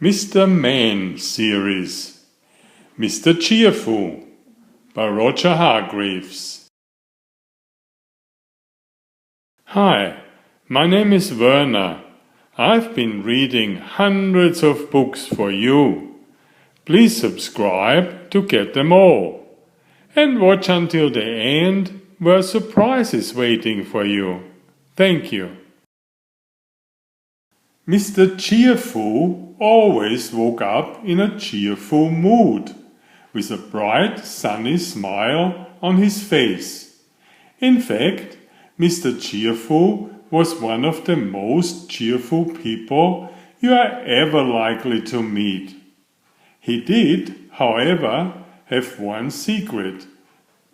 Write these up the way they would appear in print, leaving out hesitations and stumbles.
Mr. Man series, Mr. Cheerful by Roger Hargreaves. Hi, my name is Werner. I've been reading hundreds of books for you. Please subscribe to get them all. And watch until the end, where a surprise is waiting for you. Thank you. Mr. Cheerful always woke up in a cheerful mood, with a bright sunny smile on his face. In fact, Mr. Cheerful was one of the most cheerful people you are ever likely to meet. He did, however, have one secret,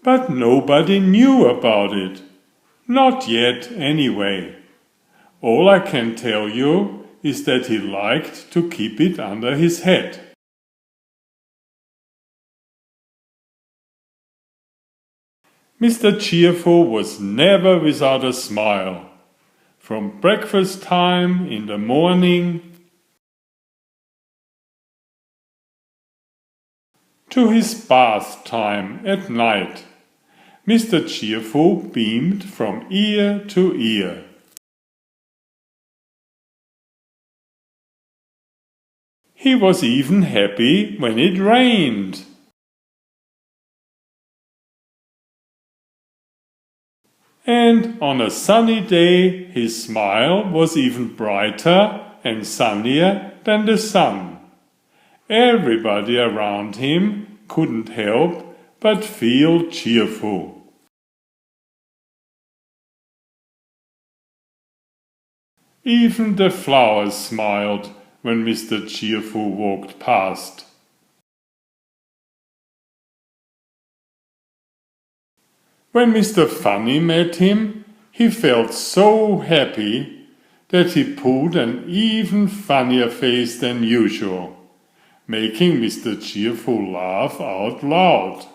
but nobody knew about it. Not yet, anyway. All I can tell you is that he liked to keep it under his hat. Mr. Cheerful was never without a smile. From breakfast time in the morning to his bath time at night, Mr. Cheerful beamed from ear to ear. He was even happy when it rained. And on a sunny day, his smile was even brighter and sunnier than the sun. Everybody around him couldn't help but feel cheerful. Even the flowers smiled when Mr. Cheerful walked past. When Mr. Funny met him, he felt so happy that he pulled an even funnier face than usual, making Mr. Cheerful laugh out loud.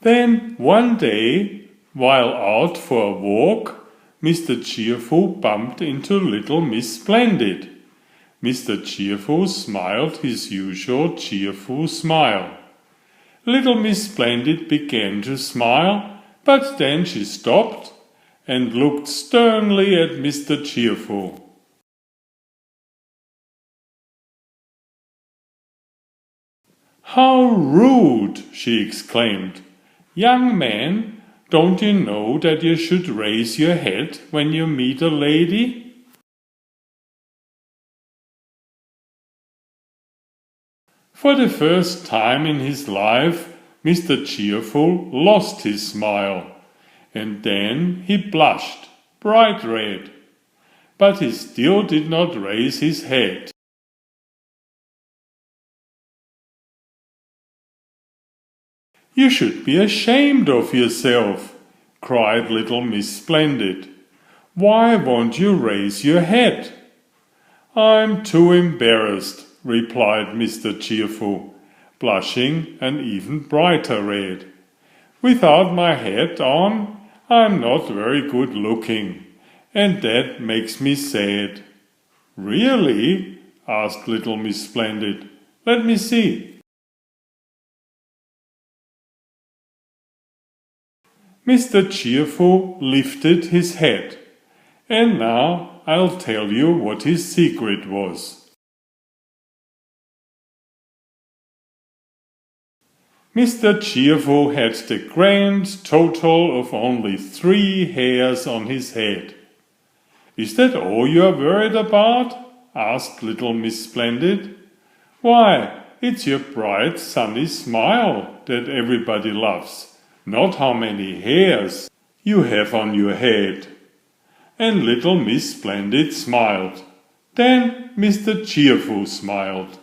Then one day, while out for a walk, Mr. Cheerful bumped into little Miss Splendid. Mr. Cheerful smiled his usual cheerful smile. Little Miss Splendid began to smile, but then she stopped and looked sternly at Mr. Cheerful. "How rude!" she exclaimed. "Young man, don't you know that you should raise your head when you meet a lady?" For the first time in his life, Mr. Cheerful lost his smile, and then he blushed, bright red. But he still did not raise his head. "You should be ashamed of yourself," cried little Miss Splendid. "Why won't you raise your head?" "I'm too embarrassed," replied Mr. Cheerful, blushing an even brighter red. "Without my hat on, I'm not very good looking, and that makes me sad." "Really?" asked little Miss Splendid. "Let me see." Mr. Cheerful lifted his head, and now I'll tell you what his secret was. Mr. Cheerful had the grand total of only 3 hairs on his head. "Is that all you are worried about?" asked little Miss Splendid. "Why, it's your bright sunny smile that everybody loves, not how many hairs you have on your head." And little Miss Splendid smiled. Then Mr. Cheerful smiled.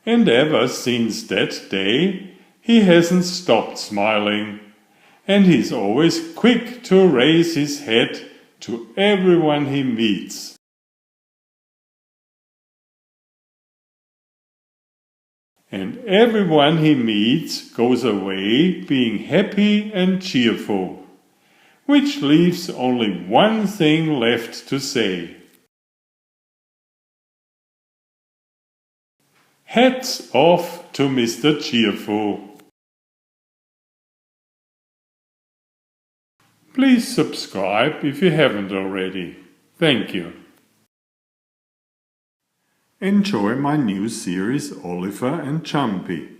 And ever since that day, he hasn't stopped smiling. And he's always quick to raise his head to everyone he meets. and everyone he meets goes away being happy and cheerful, which leaves only one thing left to say. Hats off to Mr. Cheerful. Please subscribe if you haven't already. Thank you. Enjoy my new series Oliver and Jumpy.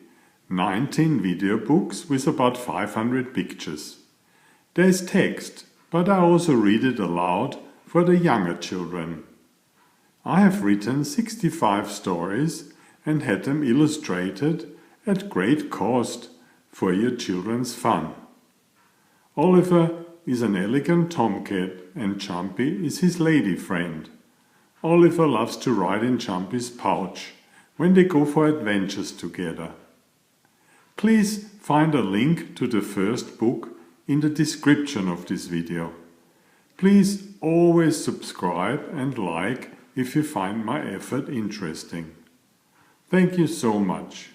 19 video books with about 500 pictures. There's text, but I also read it aloud for the younger children. I have written 65 stories and had them illustrated at great cost for your children's fun. Oliver is an elegant tomcat and Jumpy is his lady friend. Oliver loves to ride in Jumpy's pouch when they go for adventures together. Please find a link to the first book in the description of this video. Please always subscribe and like if you find my effort interesting. Thank you so much.